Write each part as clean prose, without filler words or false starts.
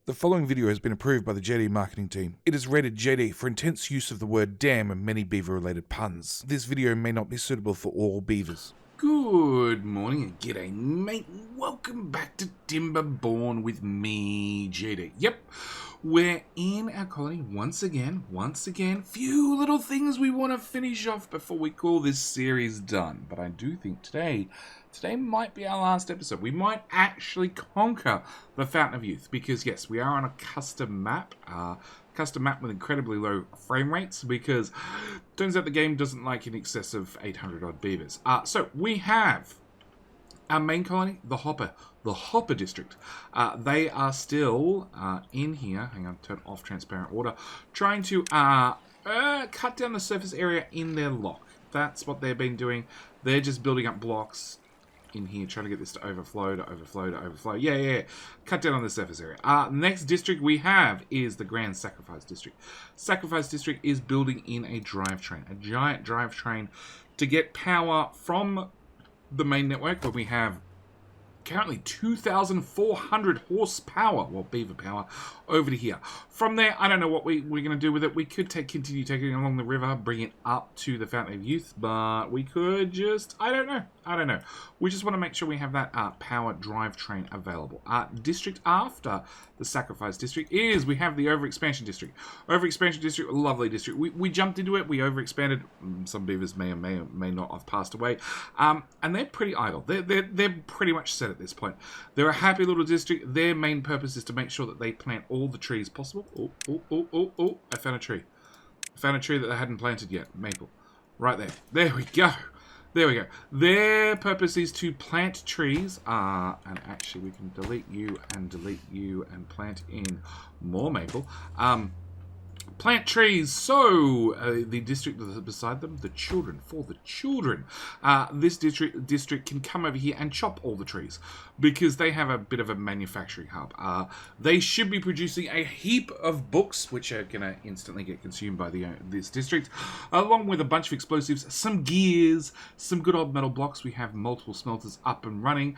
The following video has been approved by the JD marketing team. It is rated JD for intense use of the word damn and many beaver-related puns. This video may not be suitable for all beavers. Good morning and g'day, mate. Welcome back to Timberborn with me, JD. Yep, we're in our colony once again. Few little things we want to finish off before we call this series done. But I do think today might be our last episode. We might actually conquer the Fountain of Youth because, yes, we are on a custom map. Custom map with incredibly low frame rates because turns out the game doesn't like in excess of 800 odd beavers. So we have our main colony, the Hopper district. They are still in here. Hang on, turn off transparent water. Trying to cut down the surface area in their lock. That's what they've been doing. They're just building up blocks in here, trying to get this to overflow. Yeah. Cut down on the surface area. Next district we have is the Grand Sacrifice District. Sacrifice District is building in a drivetrain, a giant drivetrain to get power from the main network, where we have currently 2,400 horsepower, well, beaver power, over to here. From there, I don't know what we're going to do with it. We could continue taking it along the river, bring it up to the Fountain of Youth, but we could just, I don't know. We just want to make sure we have that power drivetrain available. District after the Sacrifice District is, we have the Overexpansion District. Overexpansion District, lovely district. We jumped into it, we overexpanded. Some beavers may or may not have passed away. And they're pretty idle. They're pretty much set at this point. They're a happy little district. Their main purpose is to make sure that they plant all the trees possible. Oh, I found a tree. I found a tree that they hadn't planted yet. Maple. Right there. There we go. Their purpose is to plant trees. And actually we can delete you and plant in more maple. Plant trees, so the district beside them, the children, this district can come over here and chop all the trees because they have a bit of a manufacturing hub. They should be producing a heap of books, which are going to instantly get consumed by this district, along with a bunch of explosives, some gears, some good old metal blocks. We have multiple smelters up and running.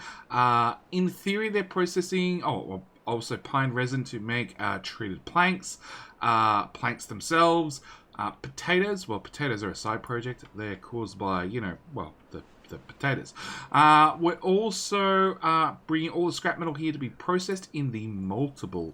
In theory, they're processing, also pine resin to make treated planks. Planks themselves, potatoes. Well, potatoes are a side project. They're caused by, the potatoes. We're also bringing all the scrap metal here to be processed in the multiple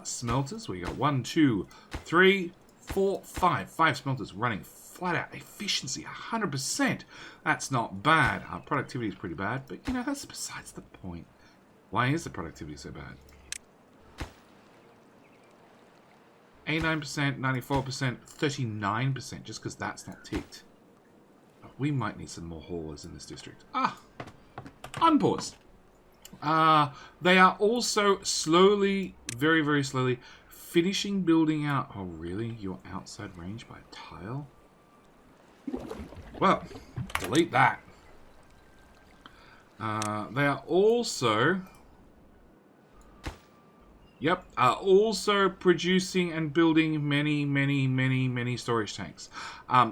smelters. We got 1, 2, 3, 4, 5. 5 smelters running flat out. Efficiency, 100%. That's not bad. Productivity is pretty bad, but, that's besides the point. Why is the productivity so bad? 89%, 94%, 39%, just because that's not ticked. But we might need some more haulers in this district. Unpause. They are also slowly, very, very slowly, finishing building out... Oh, really? Your outside range by a tile? Well, delete that. They are also... also producing and building many storage tanks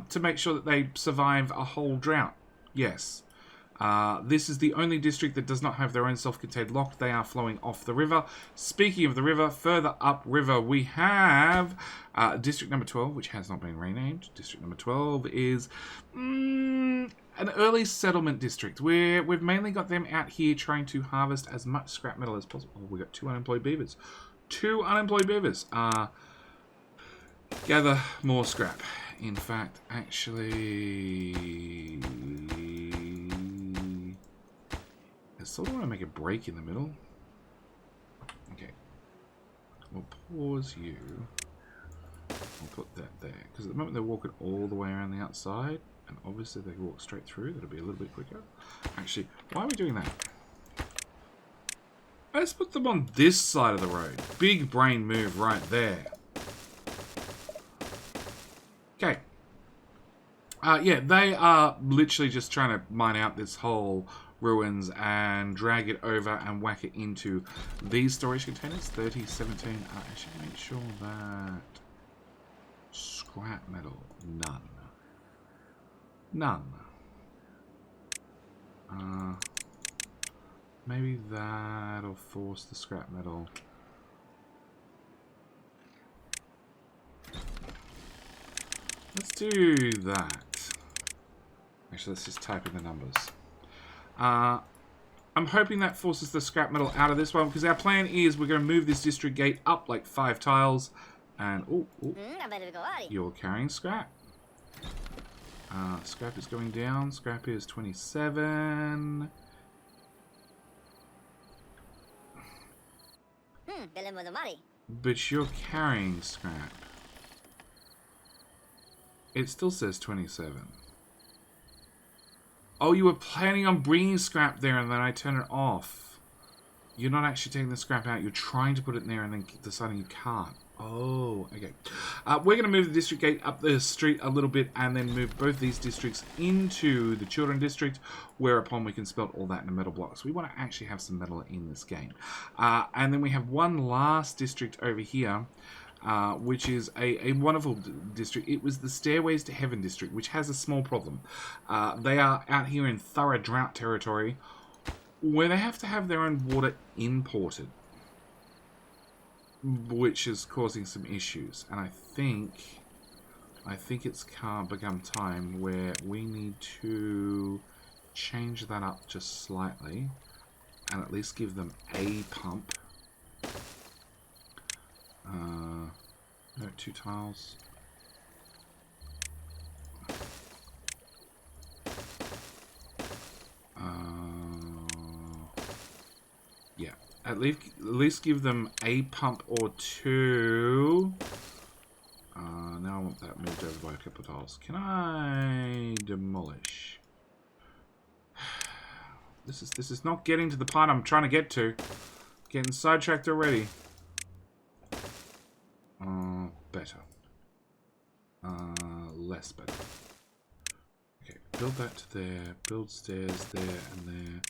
to make sure that they survive a whole drought. Yes. This is the only district that does not have their own self-contained lock. They are flowing off the river. Speaking of the river, further upriver we have District number 12, which has not been renamed. District number 12 is an early settlement district where we've mainly got them out here trying to harvest as much scrap metal as possible. Oh, we got 2 unemployed beavers. 2 unemployed beavers. Gather more scrap. In fact, actually... I sort of want to make a break in the middle. Okay. We'll pause you. We'll put that there. Because at the moment they're walking all the way around the outside. And obviously they walk straight through. That'll be a little bit quicker. Actually, why are we doing that? Let's put them on this side of the road. Big brain move right there. Okay. Yeah, they are literally just trying to mine out this whole ruins and drag it over and whack it into these storage containers. 3017. Actually, make sure that scrap metal, none. Maybe that'll force the scrap metal do that. Actually, let's just type in the numbers. I'm hoping that forces the scrap metal out of this one, because our plan is we're going to move this district gate up like 5 tiles. And, you're carrying scrap. Scrap is going down. Scrap is 27. But you're carrying scrap. It still says 27. Oh, you were planning on bringing scrap there and then I turn it off. You're not actually taking the scrap out. You're trying to put it in there and then deciding you can't. Oh, okay. We're going to move the district gate up the street a little bit and then move both these districts into the children district, whereupon we can smelt all that into metal blocks. We want to actually have some metal in this game. And then we have one last district over here, which is a wonderful district. It was the Stairways to Heaven district, which has a small problem. They are out here in thorough drought territory, where they have to have their own water imported, which is causing some issues. And I think it's become time where we need to change that up just slightly and at least give them a pump. No, 2 tiles. Yeah, at least give them a pump or 2. Now I want that moved over by a couple of tiles. Can I demolish? This is not getting to the part I'm trying to get to. Getting sidetracked already. Better. Less better. Okay, build that to there, build stairs there and there,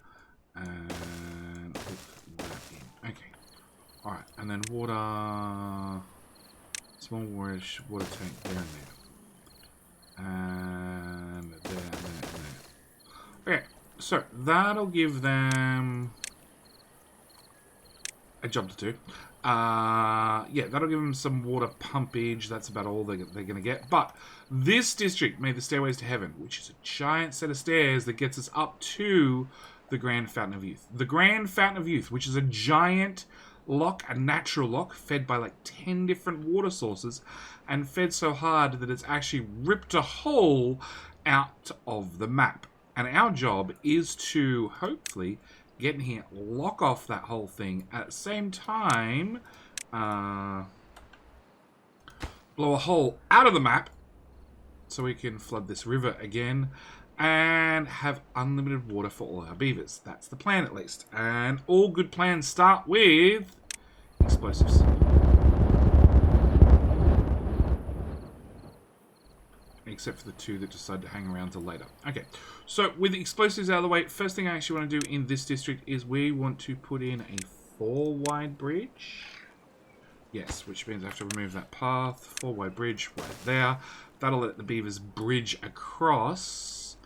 and put that in. Okay. Alright, and then water, small water tank there and there. And there and there and there. Okay, so that'll give them a job to do. Yeah, that'll give them some water pumpage. That's about all they're going to get. But this district made the Stairways to Heaven, which is a giant set of stairs that gets us up to the Grand Fountain of Youth. The Grand Fountain of Youth, which is a giant lock, a natural lock, fed by like 10 different water sources, and fed so hard that it's actually ripped a hole out of the map. And our job is to, hopefully, get in here, lock off that whole thing, at the same time, blow a hole out of the map so we can flood this river again and have unlimited water for all our beavers. That's the plan, at least. And all good plans start with explosives. Except for the 2 that decide to hang around till later. Okay, so with the explosives out of the way, first thing I actually want to do in this district is we want to put in a 4-wide bridge. Yes, which means I have to remove that path. 4-wide bridge right there. That'll let the beavers bridge across.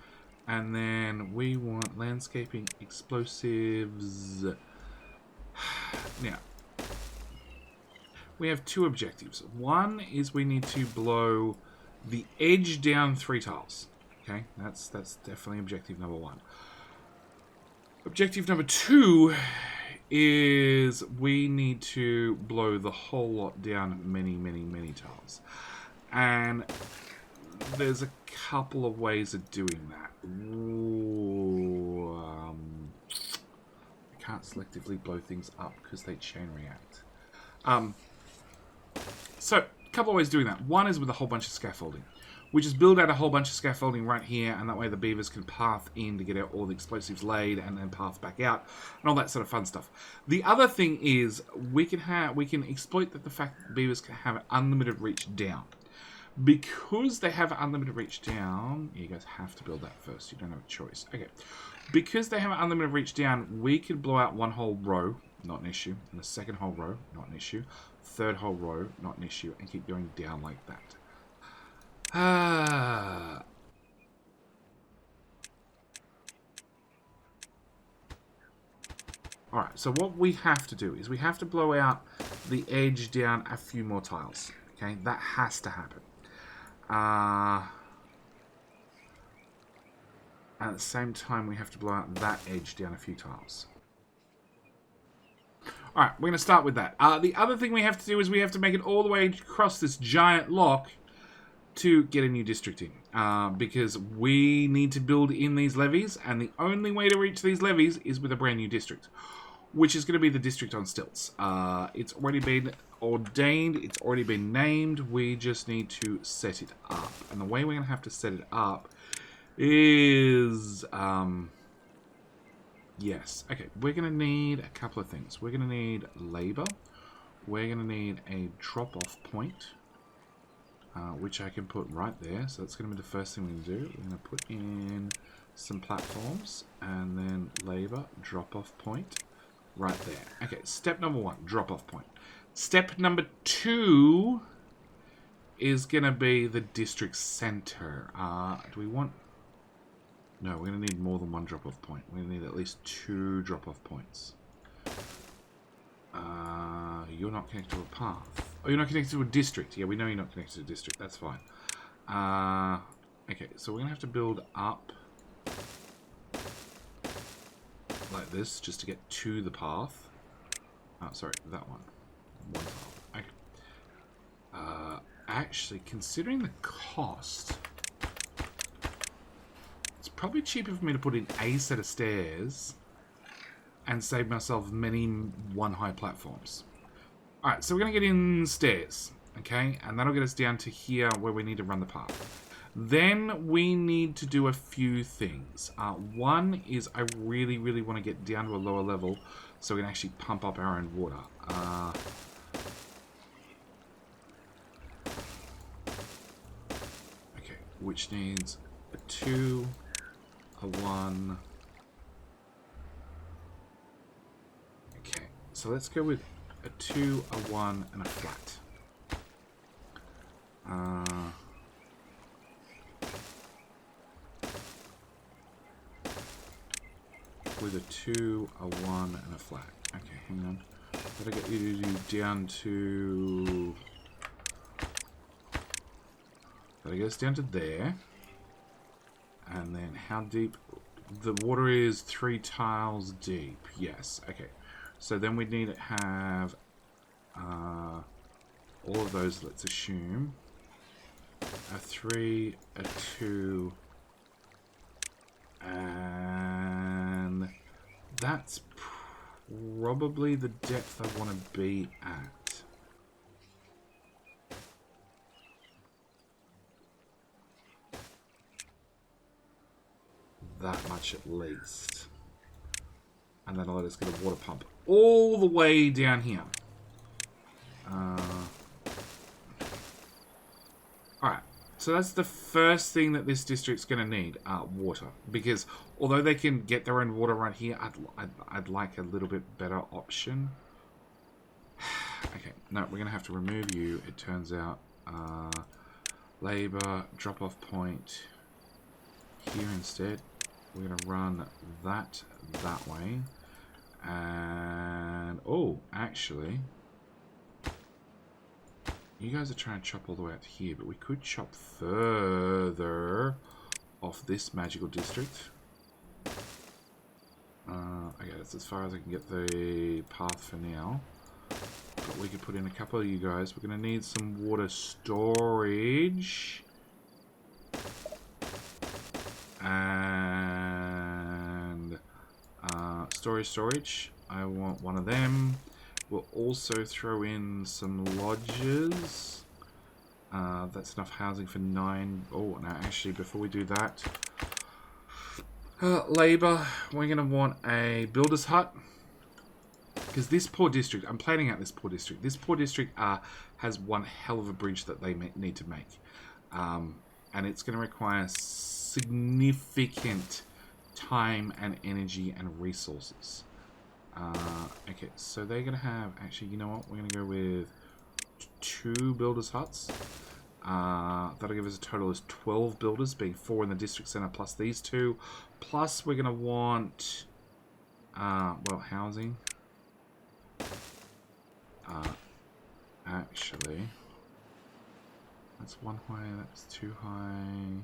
And then we want landscaping explosives. Now, we have 2 objectives. One is we need to blow the edge down 3 tiles. Okay, that's definitely objective number 1. Objective number 2 is we need to blow the whole lot down many tiles. And there's a couple of ways of doing that. Ooh, I can't selectively blow things up because they chain react. So, a couple of ways of doing that. One is with a whole bunch of scaffolding. We just build out a whole bunch of scaffolding right here, and that way the beavers can path in to get out all the explosives laid and then path back out and all that sort of fun stuff. The other thing is we can exploit the fact that beavers can have an unlimited reach down. Because they have unlimited reach down, you guys have to build that first. You don't have a choice. Okay. Because they have an unlimited reach down, we could blow out one whole row, not an issue. And the second whole row, not an issue. Third whole row, not an issue. And keep going down like that. Alright, so what we have to do is we have to blow out the edge down a few more tiles. Okay, that has to happen. At the same time, we have to blow out that edge down a few tiles. Alright, we're going to start with that. The other thing we have to do is we have to make it all the way across this giant lock to get a new district in. Because we need to build in these levees, and the only way to reach these levees is with a brand new district, which is going to be the district on stilts. It's already been ordained, it's already been named, we just need to set it up. And the way we're going to have to set it up is... yes, okay, we're going to need a couple of things. We're going to need labor, we're going to need a drop-off point, which I can put right there. So that's going to be the first thing we do. We're going to put in some platforms, and then labor, drop-off point, right there. Okay, step number 1, drop-off point. Step number 2 is going to be the district center. Do we want... No, we're going to need more than 1 drop-off point. We're going to need at least 2 drop-off points. You're not connected to a path. Oh, you're not connected to a district. Yeah, we know you're not connected to a district. That's fine. Okay, so we're going to have to build up like this just to get to the path. Oh, sorry, that one. One path. Okay. Actually, considering the cost... It's probably cheaper for me to put in a set of stairs and save myself many one-high platforms. Alright, so we're going to get in stairs, okay? And that'll get us down to here where we need to run the path. Then we need to do a few things. One is I really, really want to get down to a lower level so we can actually pump up our own water. Okay, which needs a 2, a 1. Okay, so let's go with a 2, a 1, and a flat. With a 2, a 1, and a flat. Okay, hang on. Gotta get you to do down to... Gotta get us down to there. And then how deep? The water is 3 tiles deep. Yes, okay. So then we need to have all of those, let's assume. A 3, a 2, and that's probably the depth I want to be at. That much at least. And that'll let us get a water pump all the way down here. Alright, so that's the first thing that this district's going to need, water. Because although they can get their own water right here, I'd like a little bit better option. Okay, no, we're going to have to remove you, it turns out. Labor, drop-off point here instead. We're going to run that way. And, oh, actually... You guys are trying to chop all the way out to here, but we could chop further off this magical district. Okay, that's as far as I can get the path for now. But we could put in a couple of you guys. We're going to need some water storage. And storage. I want one of them. We'll also throw in some lodges. That's enough housing for 9. Oh, no, actually, before we do that, labor, we're going to want a builder's hut. Because this poor district, I'm planning out this poor district. This poor district has one hell of a bridge that they need to make. And it's going to require significant time and energy and resources. Okay, so they're going to have... Actually, you know what? We're going to go with 2 builders' huts. That'll give us a total of 12 builders, being 4 in the district center plus these 2. Plus, we're going to want... well, housing. Actually... That's 1 high, that's 2 high...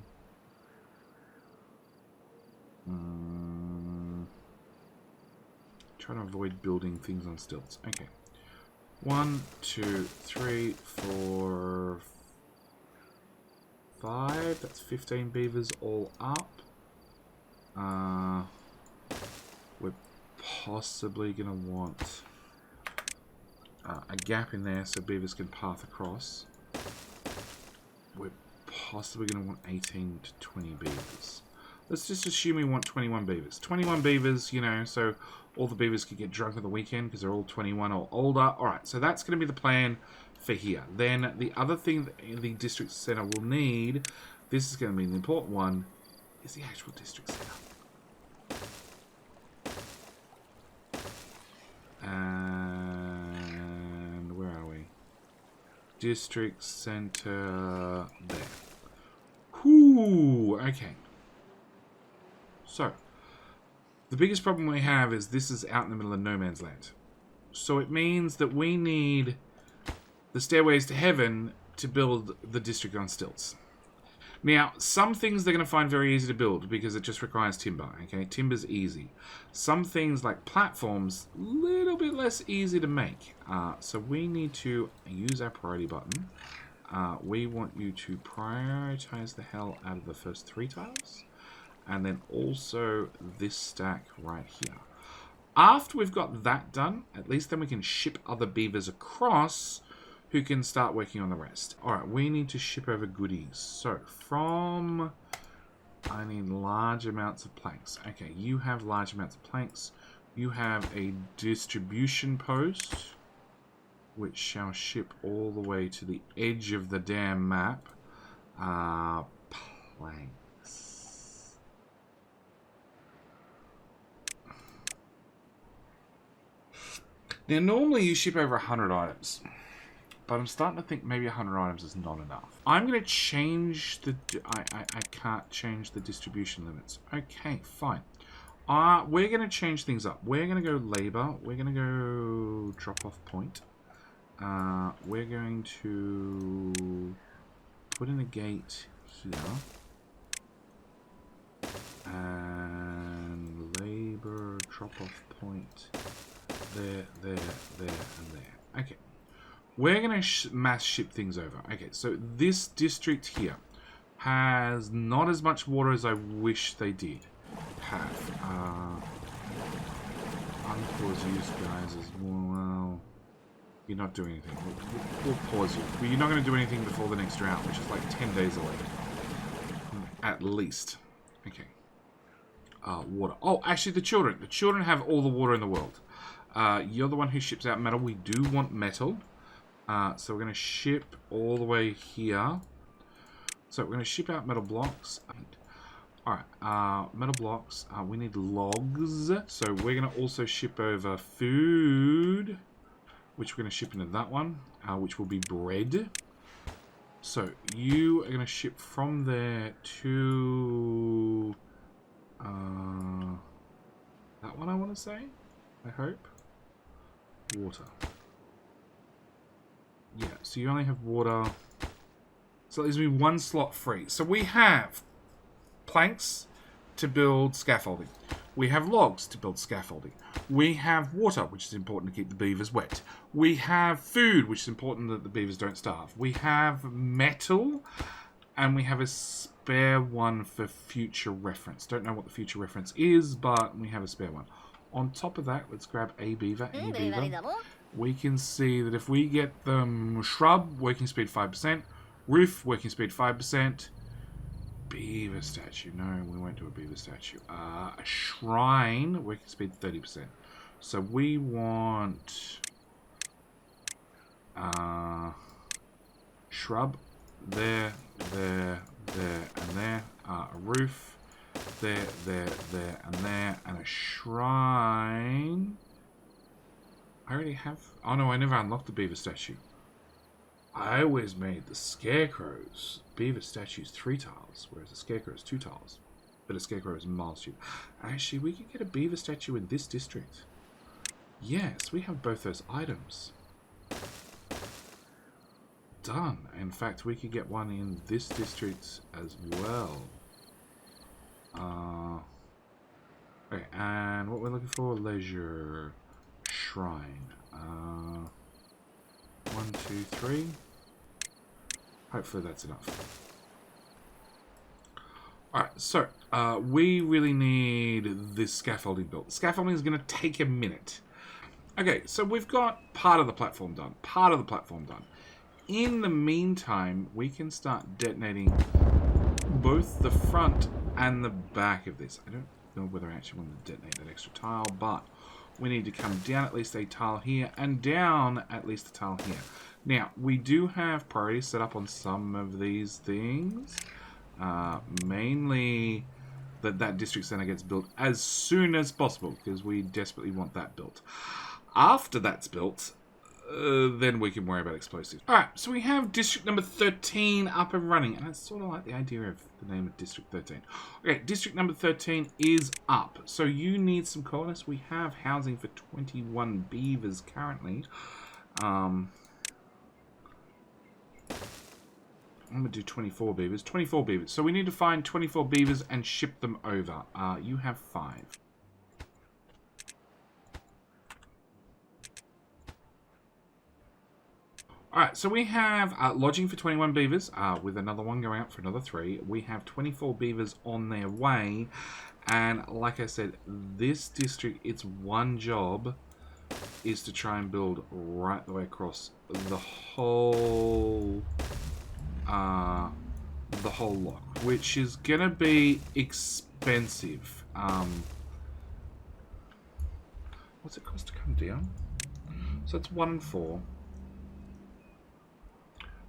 Trying to avoid building things on stilts. Okay. 1, 2, 3, 4, 5. That's 15 beavers all up. We're possibly going to want a gap in there so beavers can path across. We're possibly going to want 18 to 20 beavers. Let's just assume we want 21 beavers. 21 beavers, you know, so all the beavers could get drunk on the weekend because they're all 21 or older. Alright, so that's going to be the plan for here. Then the other thing that the district center will need, this is going to be an important one, is the actual district center. And where are we? District center there. Whoo, okay. So, the biggest problem we have is this is out in the middle of no man's land. So it means that we need the stairways to heaven to build the district on stilts. Now, some things they're going to find very easy to build because it just requires timber, okay? Timber's easy. Some things like platforms, a little bit less easy to make. So we need to use our priority button. We want you to prioritize the hell out of the first 3 tiles. And then also this stack right here. After we've got that done, at least then we can ship other beavers across who can start working on the rest. Alright, we need to ship over goodies. So, from... I need large amounts of planks. Okay, you have large amounts of planks. You have a distribution post, which shall ship all the way to the edge of the damn map. Planks. Now, normally you ship over 100 items, but I'm starting to think maybe 100 items is not enough. I'm going to change the... I can't change the distribution limits. Okay, fine. We're going to change things up. We're going to go labor. We're going to go drop-off point. We're going to put in a gate here. And labor, drop-off point... There, and there. Okay. We're going to mass ship things over. Okay, so this district here has not as much water as I wish they did have. Unpause use, guys, as well. You're not doing anything. We'll pause you. But you're not going to do anything before the next drought, which is like 10 days away. At least. Okay. Water. Oh, actually, the children. The children have all the water in the world. You're the one who ships out metal. We do want metal. So we're going to ship all the way here. So we're going to ship out metal blocks. Alright, metal blocks. We need logs. So we're going to also ship over food, which we're going to ship into that one, which will be bread. So you are going to ship from there to that one, I want to say. I hope. Water. Yeah, so you only have water. So there's me 1 slot free. So we have planks to build scaffolding. We have logs to build scaffolding. We have water, which is important to keep the beavers wet. We have food, which is important that the beavers don't starve. We have metal, and we have a spare one for future reference. Don't know what the future reference is, but we have a spare one. On top of that, let's grab a beaver, any beaver. We can see that if we get them shrub, working speed 5%, roof, working speed 5%, beaver statue. No, we won't do a beaver statue. A shrine, working speed 30%. So we want shrub, there, and there. A roof. There, and there. And a shrine. I already have... Oh no, I never unlocked the beaver statue. I always made the scarecrows. Beaver statues 3 tiles, whereas the scarecrow is 2 tiles. But a scarecrow is miles cheaper. Actually, we could get a beaver statue in this district. Yes, we have both those items. Done. In fact, we could get one in this district as well. Okay, and what we're looking for, leisure shrine. 1, 2, 3. Hopefully that's enough. Alright, so we really need this scaffolding built. Scaffolding is going to take a minute. Okay, so we've got part of the platform done. Part of the platform done. In the meantime, we can start detonating both the front and the back of this. I don't know whether I actually want to detonate that extra tile, but we need to come down at least a tile here and down at least a tile here. Now, we do have priorities set up on some of these things. Mainly that district center gets built as soon as possible because we desperately want that built. After that's built, then we can worry about explosives. Alright, so we have district number 13 up and running, and I sort of like the idea of the name of district 13. Okay, district number 13 is up, so you need some colonists. We have housing for 21 beavers currently. I'm going to do 24 beavers. 24 beavers. So we need to find 24 beavers and ship them over. You have 5. Alright, so we have lodging for 21 beavers, with another one going out for another 3. We have 24 beavers on their way. And like I said, this district, its one job is to try and build right the way across the whole lock, which is gonna be expensive. What's it cost to come down? So it's 1 and 4.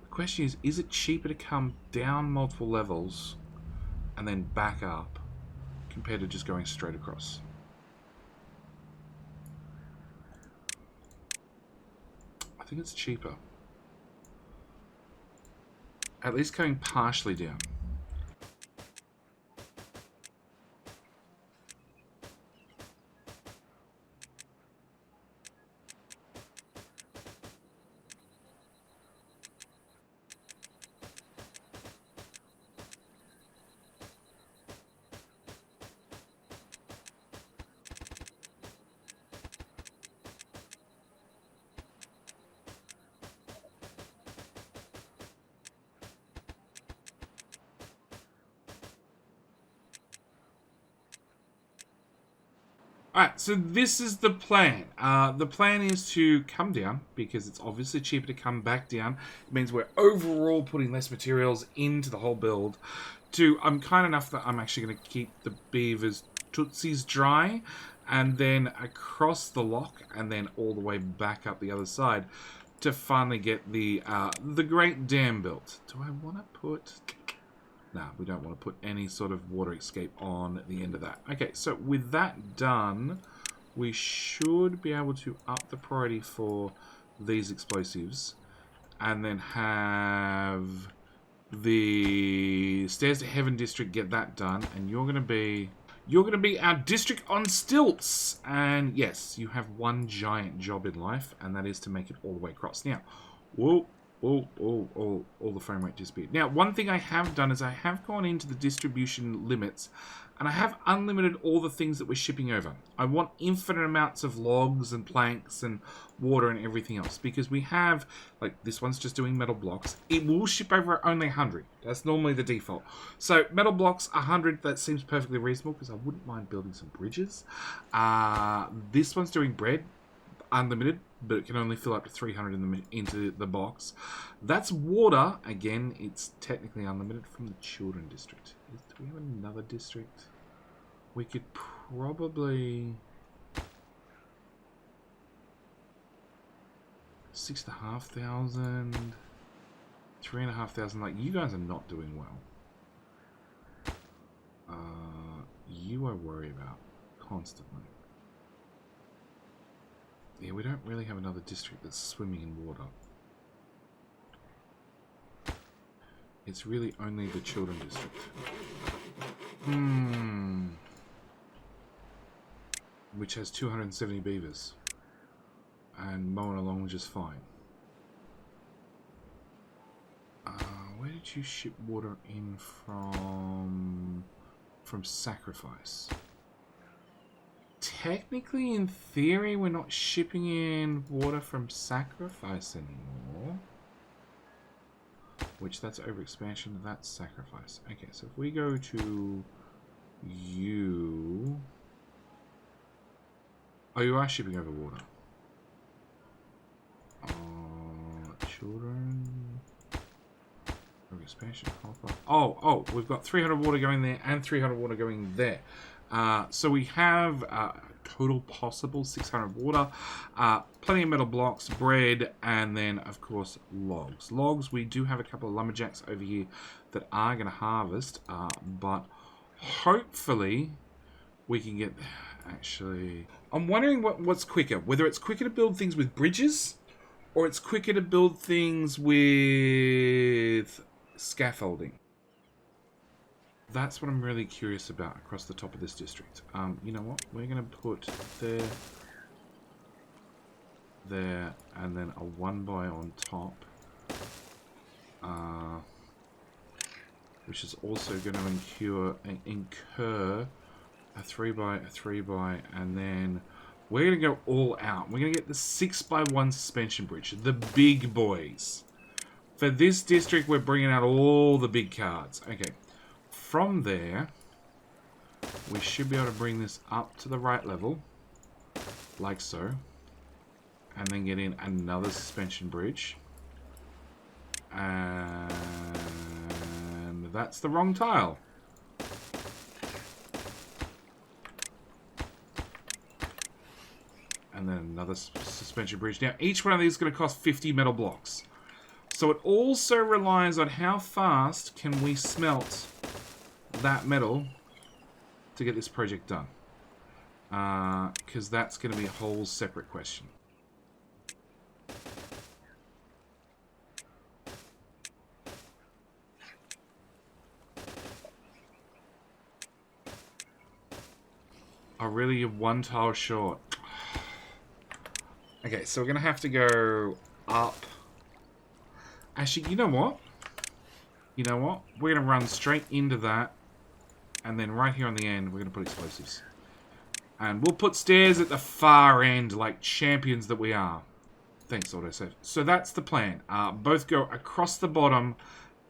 The question is it cheaper to come down multiple levels and then back up compared to just going straight across? I think it's cheaper. At least going partially down. Alright, so this is the plan. The plan is to come down, because it's obviously cheaper to come back down. It means we're overall putting less materials into the whole build. I'm kind enough that I'm actually going to keep the beavers' tootsies dry, and then across the lock, and then all the way back up the other side, to finally get the Great Dam built. Do I want to put... Nah, we don't want to put any sort of water escape on the end of that. Okay, so with that done, we should be able to up the priority for these explosives and then have the Stairs to Heaven district get that done, and you're going to be our district on stilts. And yes, you have one giant job in life, and that is to make it all the way across. Now, whoa. All the frame rate disappeared. Now, one thing I have done is I have gone into the distribution limits, and I have unlimited all the things that we're shipping over. I want infinite amounts of logs and planks and water and everything else, because we have, like, this one's just doing metal blocks. It will ship over only 100. That's normally the default. So, metal blocks, 100, that seems perfectly reasonable, because I wouldn't mind building some bridges. This one's doing bread. Unlimited, but it can only fill up to 300 into the box. That's water. Again, it's technically unlimited from the children district. Do we have another district? We could probably... 6,500, 3,500. Like, you guys are not doing well. You I worry about constantly. Yeah, we don't really have another district that's swimming in water. It's really only the children district. Which has 270 beavers. And mowing along just fine. Where did you ship water in from? From Sacrifice. technically, in theory, we're not shipping in water from sacrifice anymore. Which, that's overexpansion, that's sacrifice. Okay, so if we go to you... Oh, you are shipping over water. Children... Overexpansion, oh, we've got 300 water going there and 300 water going there. So we have total possible 600 water, plenty of metal blocks, bread, and then, of course, logs. Logs, we do have a couple of lumberjacks over here that are going to harvest, but hopefully we can get... Actually, I'm wondering what's quicker, whether it's quicker to build things with bridges or it's quicker to build things with scaffolding. That's what I'm really curious about across the top of this district. You know what? We're going to put there, and then a 1x on top. Which is also going to incur a 3x, a 3x, and then we're going to go all out. We're going to get the 6x1 suspension bridge, the big boys. For this district, we're bringing out all the big cards. Okay. From there, we should be able to bring this up to the right level, like so, and then get in another suspension bridge. And that's the wrong tile. And then another suspension bridge. Now, each one of these is going to cost 50 metal blocks. So it also relies on how fast can we smelt that metal to get this project done. Because that's going to be a whole separate question. Oh, really? You're one tile short. Okay, so we're going to have to go up. Actually, you know what? You know what? We're going to run straight into that. And then right here on the end, we're going to put explosives. And we'll put stairs at the far end like champions that we are. Thanks, autosave. So that's the plan. Both go across the bottom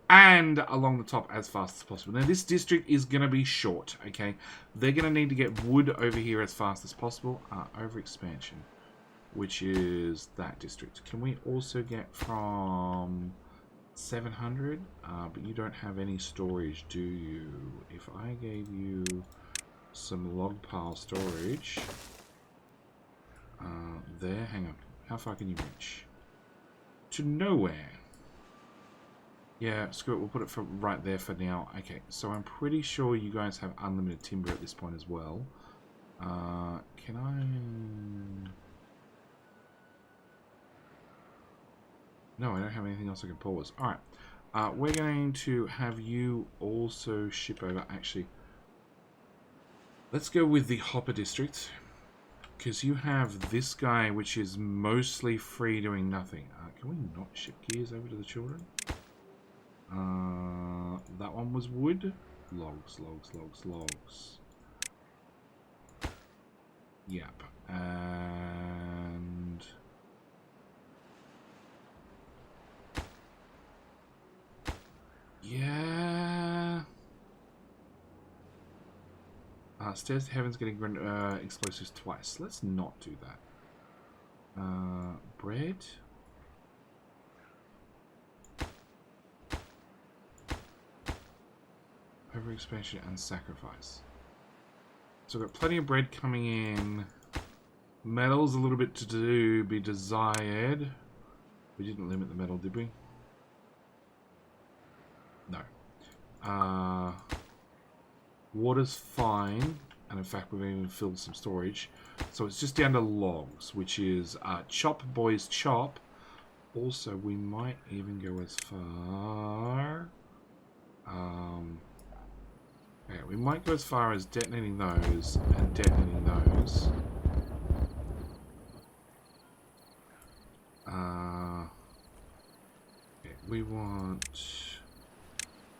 and along the top as fast as possible. Now, this district is going to be short, okay? They're going to need to get wood over here as fast as possible. Overexpansion, which is that district. Can we also get from 700? But you don't have any storage, do you? If I gave you some log pile storage... there, hang on. How far can you reach? To nowhere. Yeah, screw it, we'll put it for right there for now. Okay, so I'm pretty sure you guys have unlimited timber at this point as well. Can I... No, I don't have anything else I can pause. Alright, we're going to have you also ship over. Actually, let's go with the Hopper District. Because you have this guy, which is mostly free doing nothing. Can we not ship gears over to the children? That one was wood. Logs, logs, logs, logs. Yep. And... yeah... Stairs to Heaven's getting explosives twice. Let's not do that. Bread... Overexpansion and sacrifice. So we've got plenty of bread coming in. Metal's a little bit to be desired. We didn't limit the metal, did we? No. Water's fine. And in fact, we've even filled some storage. So it's just down to logs, which is chop, boys, chop. Also, we might even go as far... yeah, we might go as far as detonating those and detonating those. Okay, we want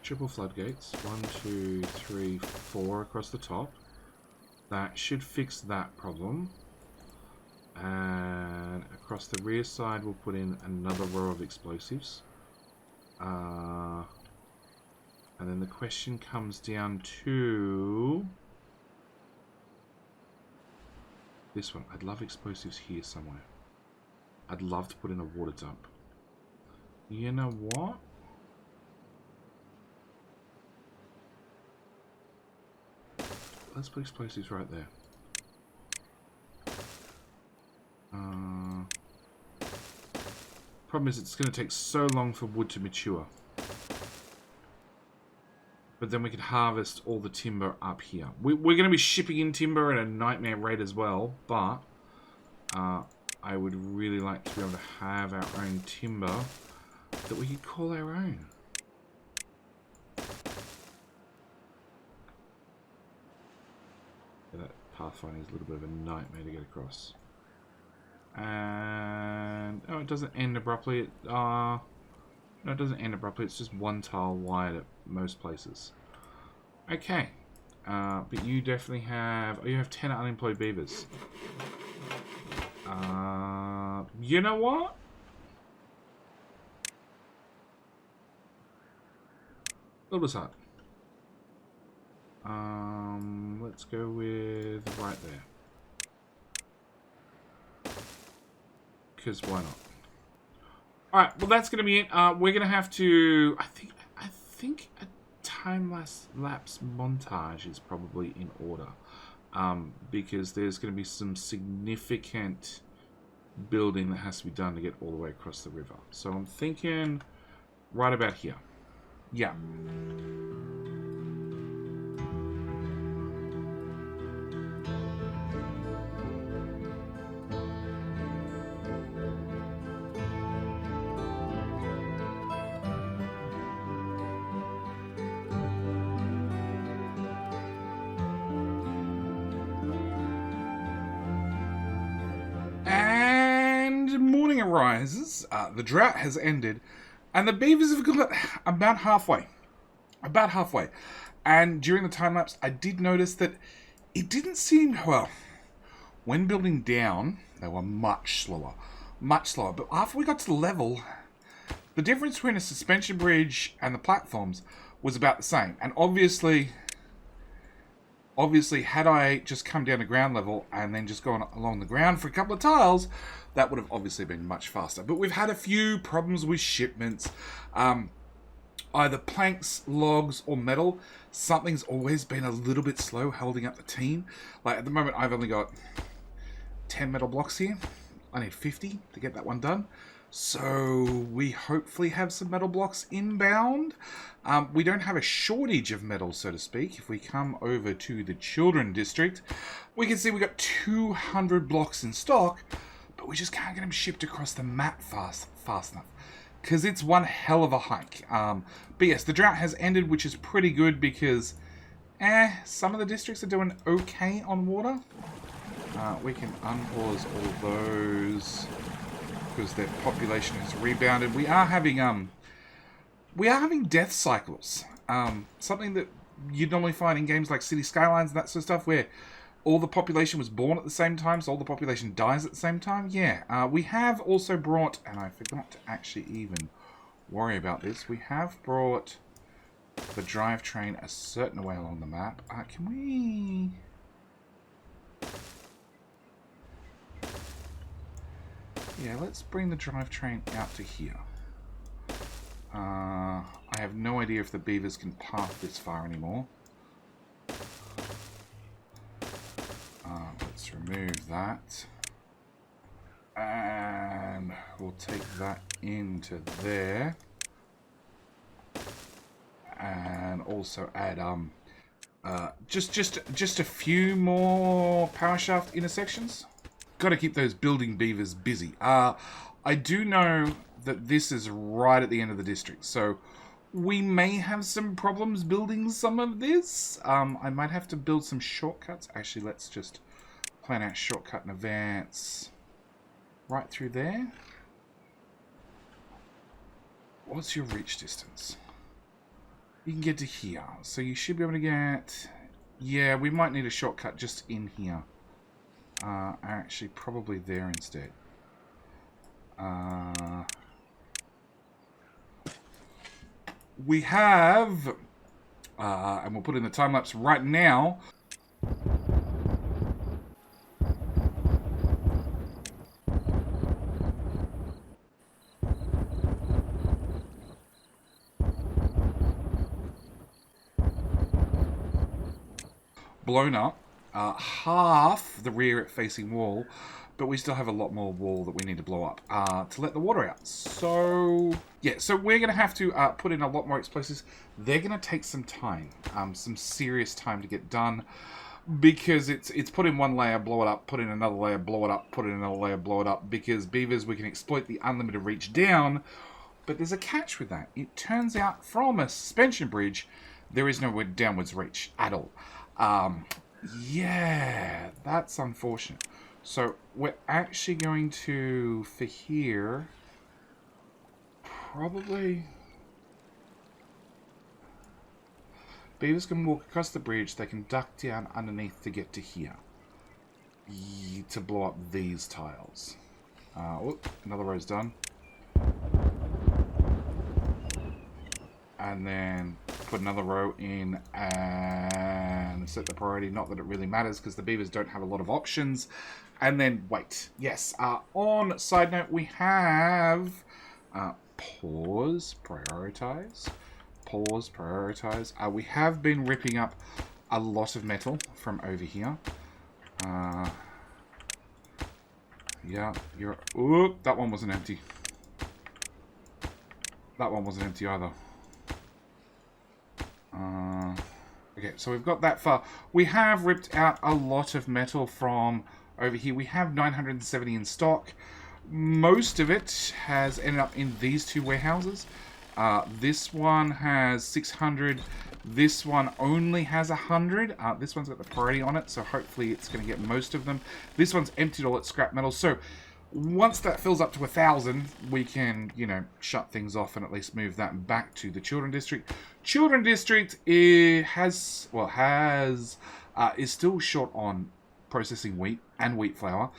triple floodgates. 1, 2, 3, 4 across the top. That should fix that problem. And across the rear side, we'll put in another row of explosives. And then the question comes down to this one. I'd love explosives here somewhere. I'd love to put in a water dump. You know what? Let's put explosives right there. Problem is, it's going to take so long for wood to mature. But then we could harvest all the timber up here. We're going to be shipping in timber at a nightmare rate as well, but I would really like to be able to have our own timber that we could call our own. Yeah, that pathfinding is a little bit of a nightmare to get across. And oh, it doesn't end abruptly. No, it doesn't end abruptly. It's just one tile wide at most places. Okay, but you definitely have. Oh, you have 10 unemployed beavers. You know what? Little bit hard. Let's go with right there. Because why not? Alright, well that's going to be it. We're going to have to... I think a time-lapse montage is probably in order. Because there's going to be some significant building that has to be done to get all the way across the river. So I'm thinking right about here. Yeah. Arises, the drought has ended, and the beavers have got about halfway. And during the time lapse, I did notice that it didn't seem, well, when building down, they were much slower. But after we got to the level, the difference between a suspension bridge and the platforms was about the same. And obviously, had I just come down to ground level and then just gone along the ground for a couple of tiles, that would have obviously been much faster. But we've had a few problems with shipments. Either planks, logs, or metal. Something's always been a little bit slow holding up the team. Like at the moment, I've only got 10 metal blocks here. I need 50 to get that one done. So we hopefully have some metal blocks inbound. We don't have a shortage of metal, so to speak. If we come over to the children district, we can see we got 200 blocks in stock, but we just can't get them shipped across the map fast enough. Because it's one hell of a hike. But yes, the drought has ended, which is pretty good because some of the districts are doing okay on water. We can unpause all those because their population has rebounded. We are having death cycles. Something that you'd normally find in games like City Skylines and that sort of stuff, where all the population was born at the same time, so all the population dies at the same time. Yeah, we have also brought, and I forgot to actually even worry about this, we have brought the drivetrain a certain way along the map. Can we... Yeah, let's bring the drivetrain out to here. I have no idea if the beavers can path this far anymore. Let's remove that. And we'll take that into there. And also add just a few more power shaft intersections. Got to keep those building beavers busy. I do know that this is right at the end of the district, so we may have some problems building some of this. I might have to build some shortcuts. Actually, let's just plan out shortcut in advance. Right through there. What's your reach distance? You can get to here, so you should be able to get Yeah, we might need a shortcut just in here. Actually, probably there instead. We have... and we'll put in the time-lapse right now. Blown up. Half the rear facing wall, but we still have a lot more wall that we need to blow up to let the water out. So yeah, so we're gonna have to put in a lot more explosives. They're gonna take some time, some serious time to get done, because it's put in one layer, blow it up, put in another layer, blow it up, put in another layer, blow it up. Because beavers, we can exploit the unlimited reach down, but there's a catch with that. It turns out from a suspension bridge, there is no downwards reach at all. Yeah, that's unfortunate. So we're actually going to, for here, probably... Beavers can walk across the bridge. They can duck down underneath to get to here. To blow up these tiles. Another row's done. And then put another row in and set the priority. Not that it really matters because the beavers don't have a lot of options. And then wait. Yes. On side note, we have pause, prioritize. Pause, prioritize. We have been ripping up a lot of metal from over here. Yeah, you're... Oop, that one wasn't empty. That one wasn't empty either. Okay, so we've got that far. We have ripped out a lot of metal from over here. We have 970 in stock. Most of it has ended up in these two warehouses. This one has 600. This one only has 100. This one's got the priority on it, so hopefully it's going to get most of them. This one's emptied all its scrap metal, so once that fills up to 1,000, we can, you know, shut things off and at least move that back to the Children District. Children District is still short on processing wheat and wheat flour.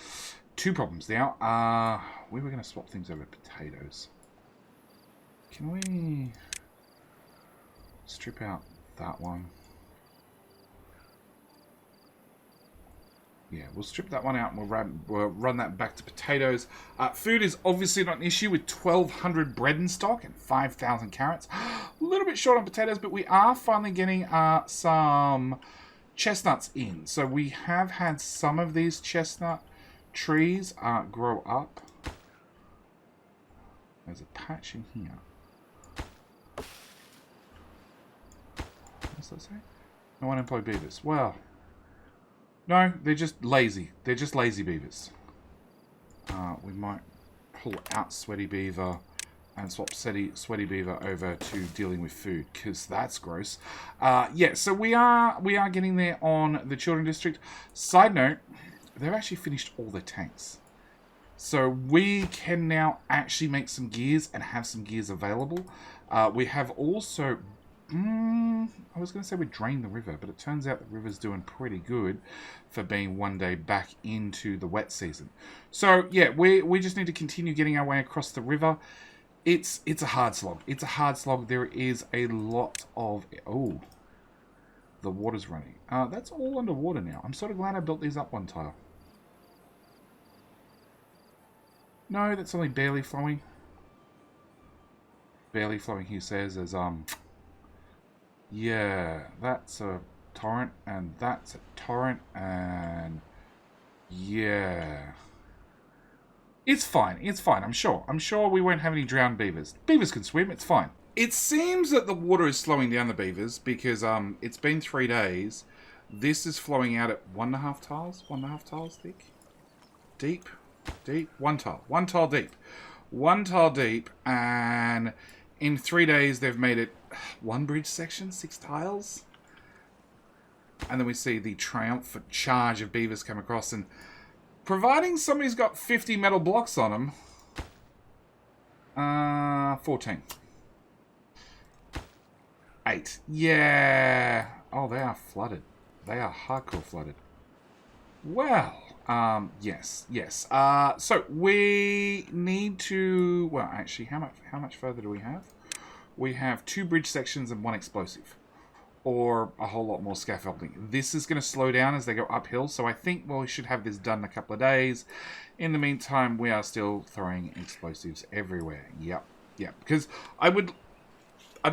Two problems now. We were going to swap things over to potatoes. Can we strip out that one? Yeah, we'll strip that one out and we'll run that back to potatoes. Food is obviously not an issue with 1,200 bread in stock and 5,000 carrots. A little bit short on potatoes, but we are finally getting some chestnuts in. So we have had some of these chestnut trees grow up. There's a patch in here. What's that say? No unemployed beavers. Well... no, they're just lazy. They're just lazy beavers. We might pull out Sweaty Beaver and swap Sweaty Beaver over to dealing with food, because that's gross. Yeah, so we are getting there on the Children District. Side note, they've actually finished all their tanks. So we can now actually make some gears and have some gears available. We have also... I was going to say we drained the river, but it turns out the river's doing pretty good for being one day back into the wet season. So, yeah, we just need to continue getting our way across the river. It's a hard slog. It's a hard slog. There is a lot of... oh, the water's running. That's all underwater now. I'm sort of glad I built these up one tile. No, that's only barely flowing. Barely flowing, he says, as... yeah, that's a torrent, and that's a torrent, and yeah. It's fine, it's fine, I'm sure. I'm sure we won't have any drowned beavers. Beavers can swim, it's fine. It seems that the water is slowing down the beavers, because it's been 3 days. This is flowing out at 1.5 tiles? 1.5 tiles thick? Deep? Deep? 1 tile. 1 tile deep. 1 tile deep, and in 3 days they've made it 1 bridge section, 6 tiles. And then we see the triumphant charge of beavers come across, and providing somebody's got 50 metal blocks on them, 14. 8. Yeah. Oh, they are flooded. They are hardcore flooded. Well, yes. So we need to... Well, actually, how much further do we have? We have 2 bridge sections and 1 explosive. Or a whole lot more scaffolding. This is going to slow down as they go uphill, so I think we should have this done in a couple of days. In the meantime, we are still throwing explosives everywhere. Yep. Because I'd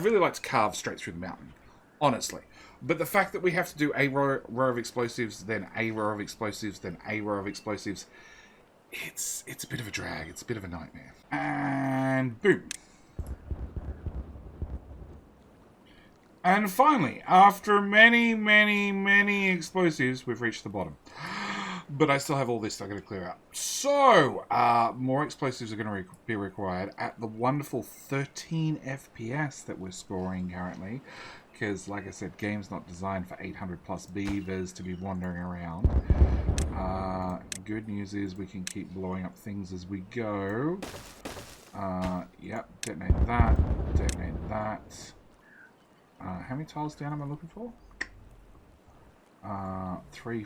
really like to carve straight through the mountain, honestly. But the fact that we have to do a row of explosives, then a row of explosives, then a row of explosives, it's a bit of a drag. It's a bit of a nightmare. And boom. And finally, after many explosives, we've reached the bottom. But I still have all this I've got to clear out. So, more explosives are going to be required at the wonderful 13 FPS that we're scoring currently. Because, like I said, game's not designed for 800 plus beavers to be wandering around. Good news is we can keep blowing up things as we go. Yep, detonate that, detonate that. How many tiles down am I looking for? 3.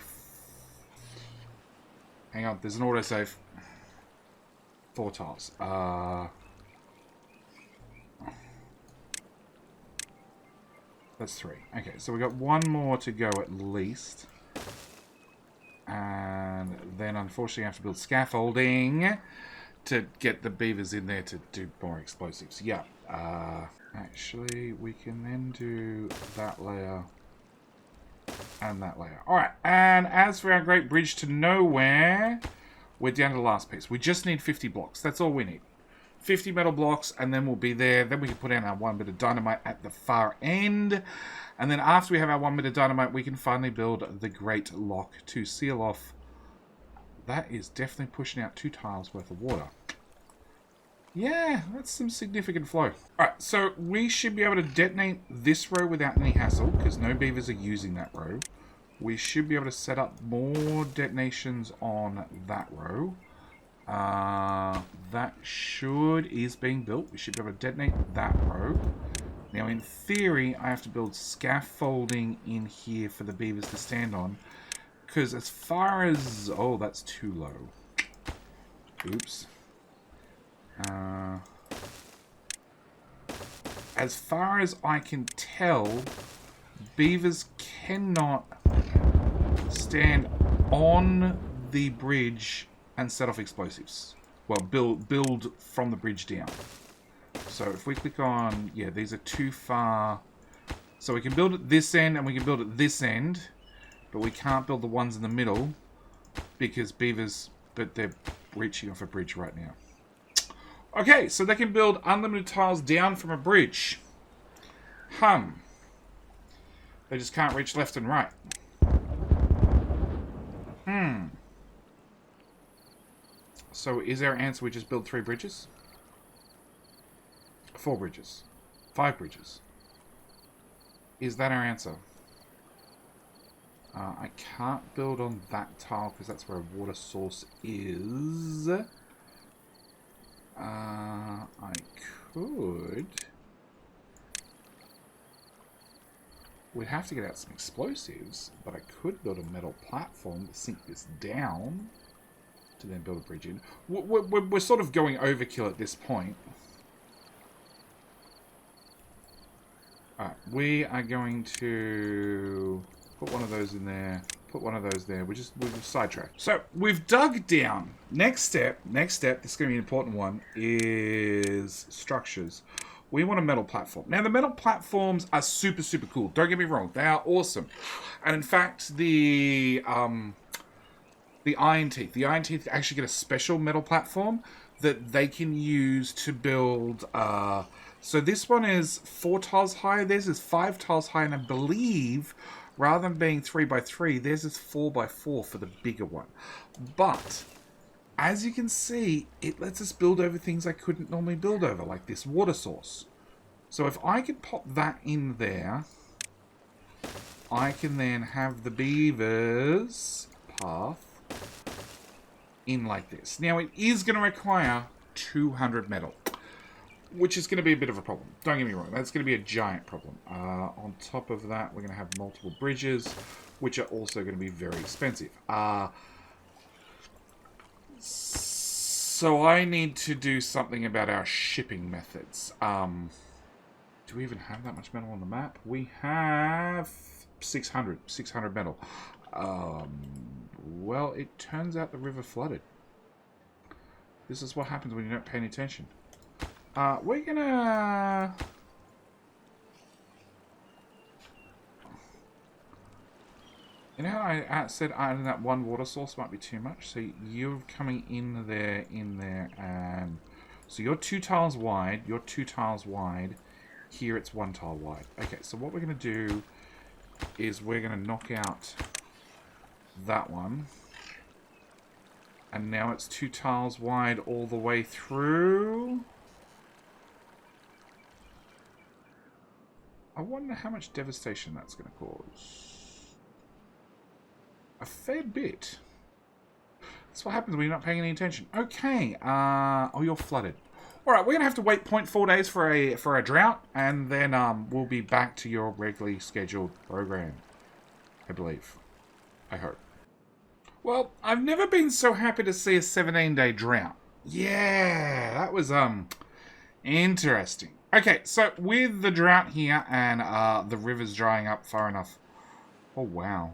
Hang on, there's an autosave. 4 tiles. That's 3. Okay, so we got 1 more to go at least. And then unfortunately I have to build scaffolding to get the beavers in there to do more explosives. Yeah. Actually, we can then do that layer and that layer. Alright, and as for our great bridge to nowhere, we're down to the last piece. We just need 50 blocks. That's all we need. 50 metal blocks, and then we'll be there. Then we can put in our 1 bit of dynamite at the far end. And then after we have our 1 bit of dynamite, we can finally build the great lock to seal off. That is definitely pushing out 2 tiles worth of water. Yeah, that's some significant flow. Alright, so we should be able to detonate this row without any hassle, because no beavers are using that row. We should be able to set up more detonations on that row. That is being built. We should be able to detonate that row. Now, in theory, I have to build scaffolding in here for the beavers to stand on. Because as far as... Oh, that's too low. Oops. As far as I can tell, beavers cannot stand on the bridge and set off explosives. Well, build from the bridge down. So if we click on... Yeah, these are too far. So we can build at this end and we can build at this end. But we can't build the ones in the middle. Because beavers... But they're reaching off a bridge right now. Okay, so they can build unlimited tiles down from a bridge. They just can't reach left and right. So is our answer we just build 3 bridges? 4 bridges? 5 bridges? Is that our answer? I can't build on that tile because that's where a water source is. I could... We'd have to get out some explosives, but I could build a metal platform to sink this down to then build a bridge in. We're sort of going overkill at this point. Alright, we are going to put one of those in there, put one of those there. We've sidetracked. So, we've dug down. Next step, this is going to be an important one, is structures. We want a metal platform. Now, the metal platforms are super, super cool. Don't get me wrong. They are awesome. And in fact, the iron teeth actually get a special metal platform that they can use to build... so this one is 4 tiles high. Theirs is 5 tiles high. And I believe, rather than being 3x3, theirs is 4x4 for the bigger one. But... as you can see, it lets us build over things I couldn't normally build over, like this water source. So if I could pop that in there, I can then have the beavers path in like this. Now, it is going to require 200 metal, which is going to be a bit of a problem. Don't get me wrong, that's going to be a giant problem. On top of that, we're going to have multiple bridges. which are also going to be very expensive. So I need to do something about our shipping methods. Do we even have that much metal on the map? We have 600 metal. Well, it turns out the river flooded. This is what happens when you don't pay any attention. We're gonna... You know how I said adding that one water source might be too much? So you're coming in there, and... So you're 2 tiles wide, Here it's 1 tile wide. Okay, so what we're going to do is we're going to knock out that one. And now it's 2 tiles wide all the way through. I wonder how much devastation that's going to cause. A fair bit. That's what happens when you're not paying any attention. Okay. Oh, you're flooded. Alright, we're going to have to wait 0.4 days for a drought, and then we'll be back to your regularly scheduled program. I believe. I hope. Well, I've never been so happy to see a 17-day drought. Yeah, that was interesting. Okay, so with the drought here and the rivers drying up far enough. Oh, wow.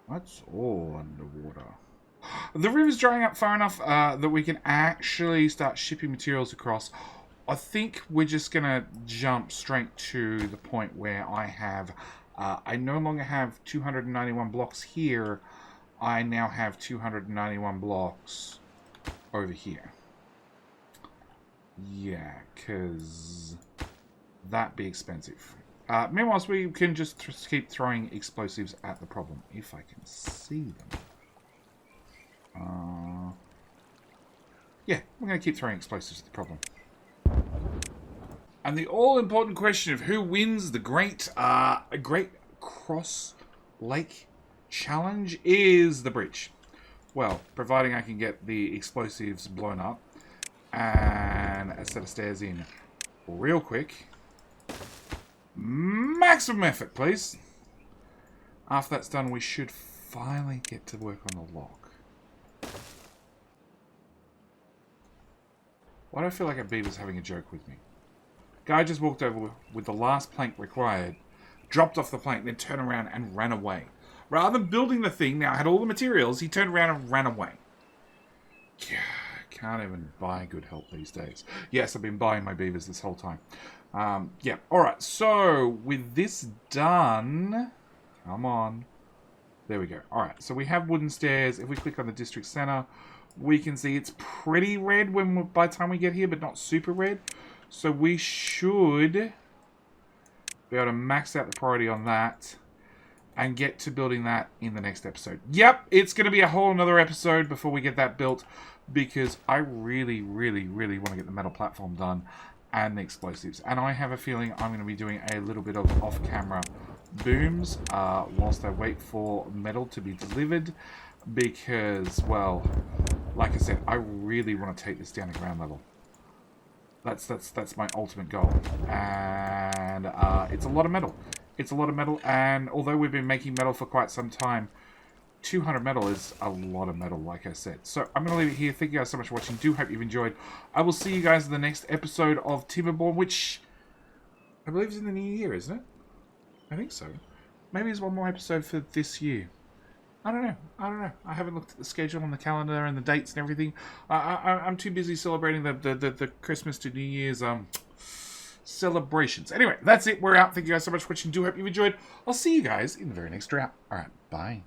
That's all underwater. The river's drying up far enough that we can actually start shipping materials across. I think we're just going to jump straight to the point where I have... I no longer have 291 blocks here. I now have 291 blocks over here. Yeah, because that'd be expensive. Meanwhile, we can just keep throwing explosives at the problem, if I can see them. Yeah, we're going to keep throwing explosives at the problem. And the all-important question of who wins the Great Cross Lake Challenge is the bridge. Well, providing I can get the explosives blown up and a set of stairs in real quick. Maximum effort, please. After that's done, we should finally get to work on the lock. Why do I feel like a beaver's having a joke with me? Guy just walked over with the last plank required, dropped off the plank, then turned around and ran away. Rather than building the thing, now I had all the materials, he turned around and ran away. Can't even buy good help these days. Yes, I've been buying my beavers this whole time. Yeah, alright, so with this done... Come on. There we go. Alright, so we have wooden stairs. If we click on the district center, we can see it's pretty red by the time we get here, but not super red. So we should be able to max out the priority on that and get to building that in the next episode. Yep, it's going to be a whole another episode before we get that built, because I really, really, really want to get the metal platform done and the explosives. And I have a feeling I'm going to be doing a little bit of off-camera booms whilst I wait for metal to be delivered, because, well, like I said, I really want to take this down to ground level. That's my ultimate goal. And it's a lot of metal. It's a lot of metal, and although we've been making metal for quite some time, 200 metal is a lot of metal, like I said. So I'm going to leave it here. Thank you guys so much for watching. Do hope you've enjoyed. I will see you guys in the next episode of Timberborn, which I believe is in the new year, isn't it? I think so. Maybe there's one more episode for this year. I don't know. I haven't looked at the schedule on the calendar and the dates and everything. I'm too busy celebrating the Christmas to New Year's celebrations. Anyway, that's it. We're out. Thank you guys so much for watching. Do hope you've enjoyed. I'll see you guys in the very next drought. All right. Bye.